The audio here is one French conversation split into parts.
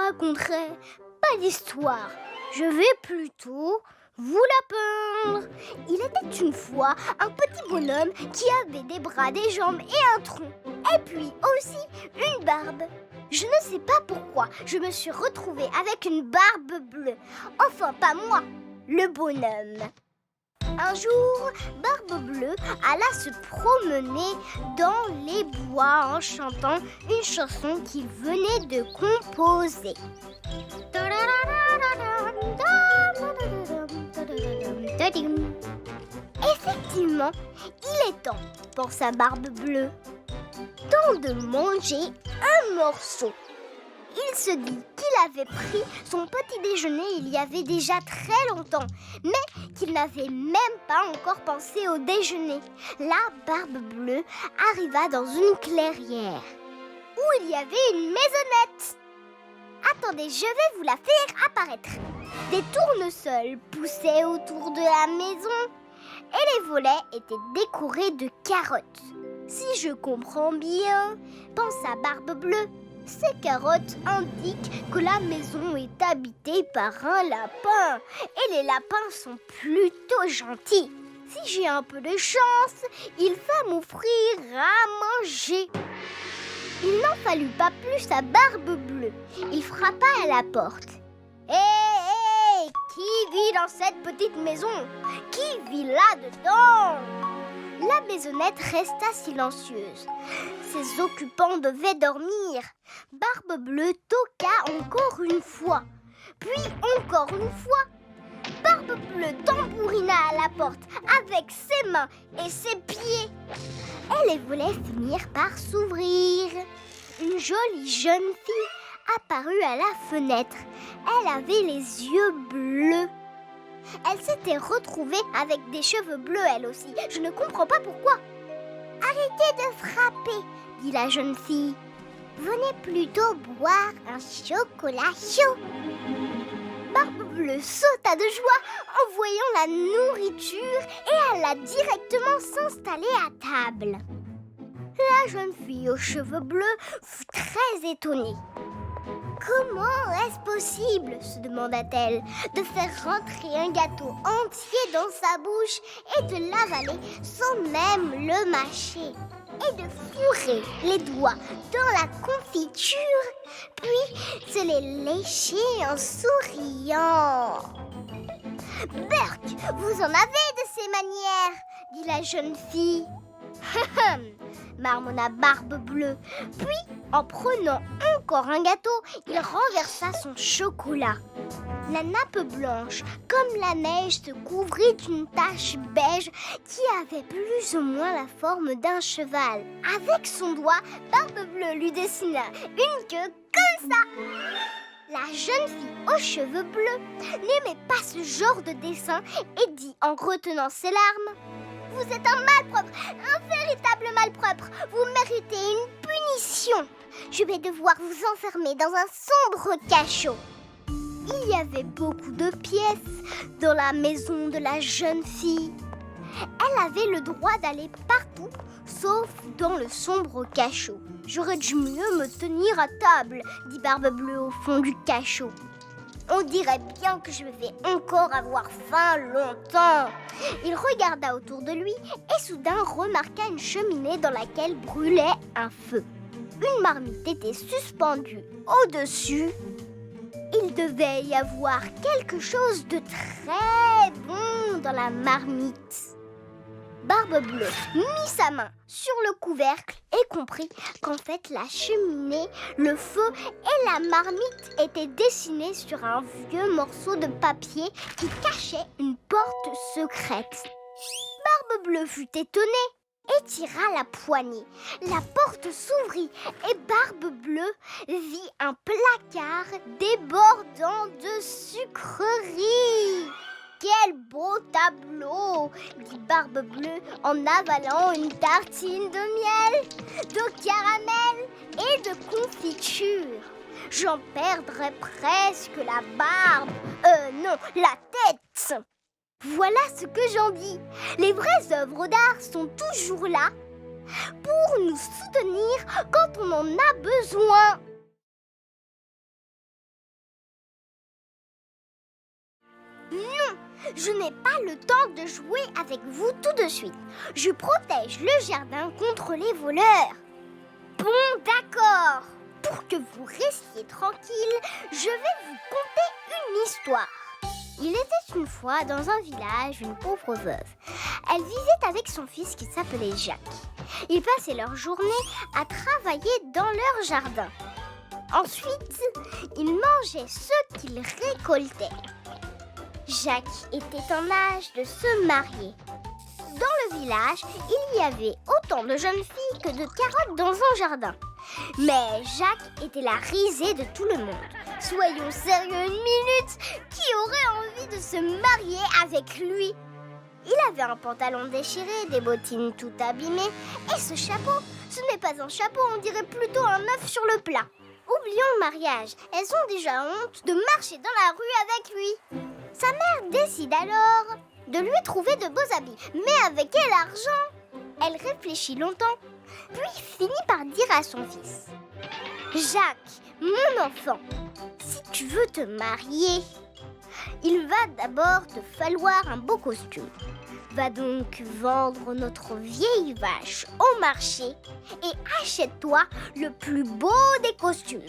raconterai pas d'histoire. Je vais plutôt vous la peindre. Il était une fois un petit bonhomme qui avait des bras, des jambes et un tronc. Et puis aussi une barbe. Je ne sais pas pourquoi je me suis retrouvée avec une barbe bleue. Enfin, pas moi, le bonhomme. Un jour, Barbe Bleue alla se promener dans les bois en chantant une chanson qu'il venait de composer. Effectivement, il est temps, pensa Barbe Bleue, temps de manger un morceau. Il se dit qu'il avait pris son petit déjeuner il y avait déjà très longtemps, mais qu'il n'avait même pas encore pensé au déjeuner. La Barbe Bleue arriva dans une clairière où il y avait une maisonnette. Attendez, je vais vous la faire apparaître. Des tournesols poussaient autour de la maison et les volets étaient décorés de carottes. Si je comprends bien, pensa Barbe Bleue, ces carottes indiquent que la maison est habitée par un lapin et les lapins sont plutôt gentils. Si j'ai un peu de chance, il va m'offrir à manger. Il n'en fallut pas plus à Barbe Bleue. Il frappa à la porte. Hé, qui vit dans cette petite maison? Qui vit là-dedans? La maisonnette resta silencieuse. Ses occupants devaient dormir. Barbe Bleue toqua encore une fois. Puis encore une fois. Barbe Bleue tambourina à la porte avec ses mains et ses pieds. Et les volets finirent par s'ouvrir. Une jolie jeune fille apparut à la fenêtre. Elle avait les yeux bleus. Elle s'était retrouvée avec des cheveux bleus elle aussi. Je ne comprends pas pourquoi. Arrêtez de frapper, dit la jeune fille. Venez plutôt boire un chocolat chaud. Barbe Bleue sauta de joie en voyant la nourriture et alla directement s'installer à table. La jeune fille aux cheveux bleus fut très étonnée. Comment est-ce possible, se demanda-t-elle, de faire rentrer un gâteau entier dans sa bouche et de l'avaler sans même le mâcher, et de fourrer les doigts dans la confiture, puis se les lécher en souriant. Berk, vous en avez de ces manières, dit la jeune fille. Marmonna Barbe Bleue. Puis, en prenant encore un gâteau, il renversa son chocolat. La nappe blanche, comme la neige, se couvrit d'une tache beige qui avait plus ou moins la forme d'un cheval. Avec son doigt, Barbe Bleue lui dessina une queue comme ça. La jeune fille aux cheveux bleus n'aimait pas ce genre de dessin et dit en retenant ses larmes: vous êtes un malpropre, un véritable malpropre. Vous méritez une punition. Je vais devoir vous enfermer dans un sombre cachot. Il y avait beaucoup de pièces dans la maison de la jeune fille. Elle avait le droit d'aller partout, sauf dans le sombre cachot. J'aurais dû mieux me tenir à table, dit Barbe Bleue au fond du cachot. On dirait bien que je vais encore avoir faim longtemps. Il regarda autour de lui et soudain remarqua une cheminée dans laquelle brûlait un feu. Une marmite était suspendue au-dessus. Il devait y avoir quelque chose de très bon dans la marmite. Barbe Bleue mit sa main sur le couvercle et comprit qu'en fait la cheminée, le feu et la marmite étaient dessinés sur un vieux morceau de papier qui cachait une porte secrète. Barbe Bleue fut étonnée et tira la poignée. La porte s'ouvrit et Barbe Bleue vit un placard débordant de sucreries. Quel beau tableau, dit Barbe Bleue en avalant une tartine de miel, de caramel et de confiture. J'en perdrais presque la barbe, non, la tête. Voilà ce que j'en dis. Les vraies œuvres d'art sont toujours là pour nous soutenir quand on en a besoin. Non, je n'ai pas le temps de jouer avec vous tout de suite. Je protège le jardin contre les voleurs. Bon, d'accord. Pour que vous restiez tranquille, je vais vous conter une histoire. Il était une fois dans un village une pauvre veuve. Elle vivait avec son fils qui s'appelait Jacques. Ils passaient leur journée à travailler dans leur jardin. Ensuite, ils mangeaient ce qu'ils récoltaient. Jacques était en âge de se marier. Dans le village, il y avait autant de jeunes filles que de carottes dans un jardin. Mais Jacques était la risée de tout le monde. Soyons sérieux une minute, qui aurait envie de se marier avec lui? Il avait un pantalon déchiré, des bottines tout abîmées, et ce chapeau, ce n'est pas un chapeau, on dirait plutôt un œuf sur le plat. Oublions le mariage, elles ont déjà honte de marcher dans la rue avec lui. Sa mère décide alors de lui trouver de beaux habits, mais avec quel argent? Elle réfléchit longtemps, puis finit par dire à son fils: Jacques, mon enfant, si tu veux te marier, il va d'abord te falloir un beau costume. Va donc vendre notre vieille vache au marché et achète-toi le plus beau des costumes.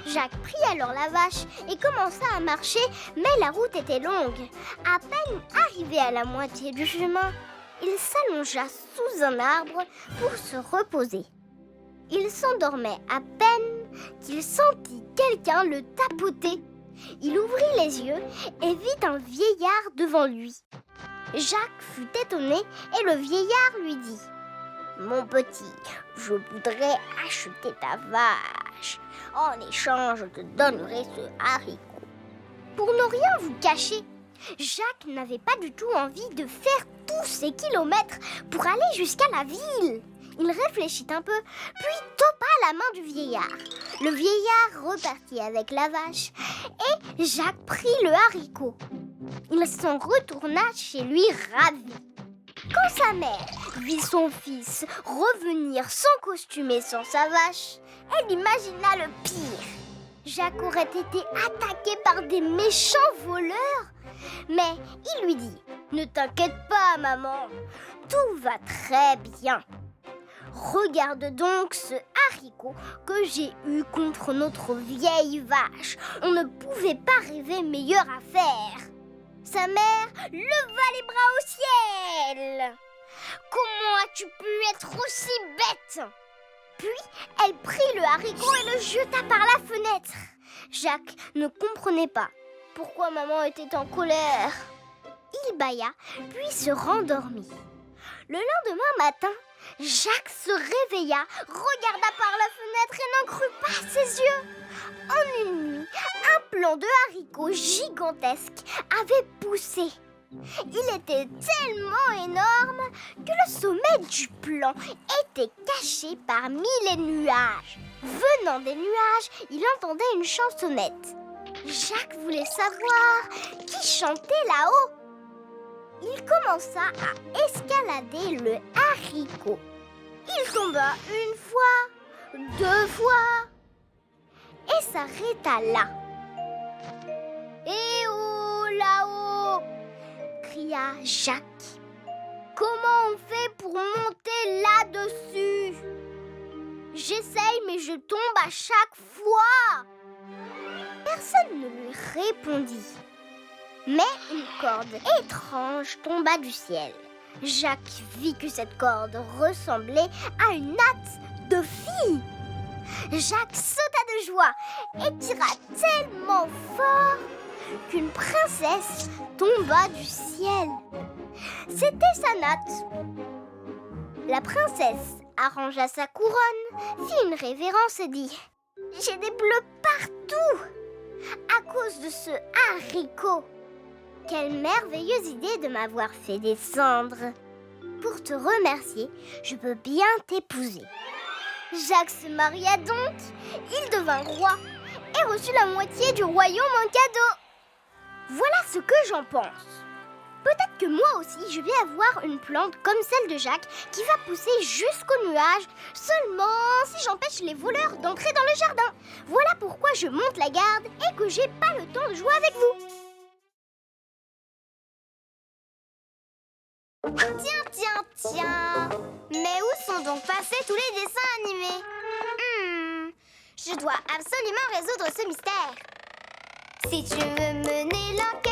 Jacques prit alors la vache et commença à marcher, mais la route était longue. À peine arrivé à la moitié du chemin, il s'allongea sous un arbre pour se reposer. Il s'endormait à peine qu'il sentit quelqu'un le tapoter. Il ouvrit les yeux et vit un vieillard devant lui. Jacques fut étonné et le vieillard lui dit: Mon petit, je voudrais acheter ta vache. En échange, je te donnerai ce haricot. Pour ne rien vous cacher, Jacques n'avait pas du tout envie de faire tous ces kilomètres pour aller jusqu'à la ville. Il réfléchit un peu, puis topa la main du vieillard. Le vieillard repartit avec la vache et Jacques prit le haricot. Il s'en retourna chez lui ravi. Quand sa mère vit son fils revenir sans costume et sans sa vache, elle imagina le pire. Jacques aurait été attaqué par des méchants voleurs. Mais il lui dit: Ne t'inquiète pas, maman, tout va très bien. Regarde donc ce haricot que j'ai eu contre notre vieille vache. On ne pouvait pas rêver meilleure affaire. Sa mère leva les bras au ciel. Comment as-tu pu être aussi bête? Puis elle prit le haricot et le jeta par la fenêtre. Jacques ne comprenait pas pourquoi maman était en colère. Il bâilla, puis se rendormit. Le lendemain matin, Jacques se réveilla, regarda par la fenêtre et n'en crut pas ses yeux. En une nuit, un plant de haricots gigantesque avait poussé. Il était tellement énorme que le sommet du plant était caché parmi les nuages. Venant des nuages, il entendait une chansonnette. Jacques voulait savoir qui chantait là-haut. Il commença à escalader le haricot. Il tomba une fois, deux fois, et s'arrêta là. « Eh oh, là-haut !» cria Jacques. « Comment on fait pour monter là-dessus? J'essaye, mais je tombe à chaque fois. » Personne ne lui répondit. Mais une corde étrange tomba du ciel. Jacques vit que cette corde ressemblait à une natte de fille. Jacques sauta de joie et tira tellement fort qu'une princesse tomba du ciel. C'était sa natte. La princesse arrangea sa couronne, fit une révérence et dit: « J'ai des bleus partout à cause de ce haricot. Quelle merveilleuse idée de m'avoir fait descendre. Pour te remercier, je peux bien t'épouser. » Jacques se maria donc, il devint roi et reçut la moitié du royaume en cadeau. Voilà ce que j'en pense. Peut-être que moi aussi, je vais avoir une plante comme celle de Jacques qui va pousser jusqu'aux nuages, seulement si j'empêche les voleurs d'entrer dans le jardin. Voilà pourquoi je monte la garde et que j'ai pas le temps de jouer avec vous. Tiens. Mais où sont donc passés tous les dessins animés? Je dois absolument résoudre ce mystère. Si tu veux mener l'enquête,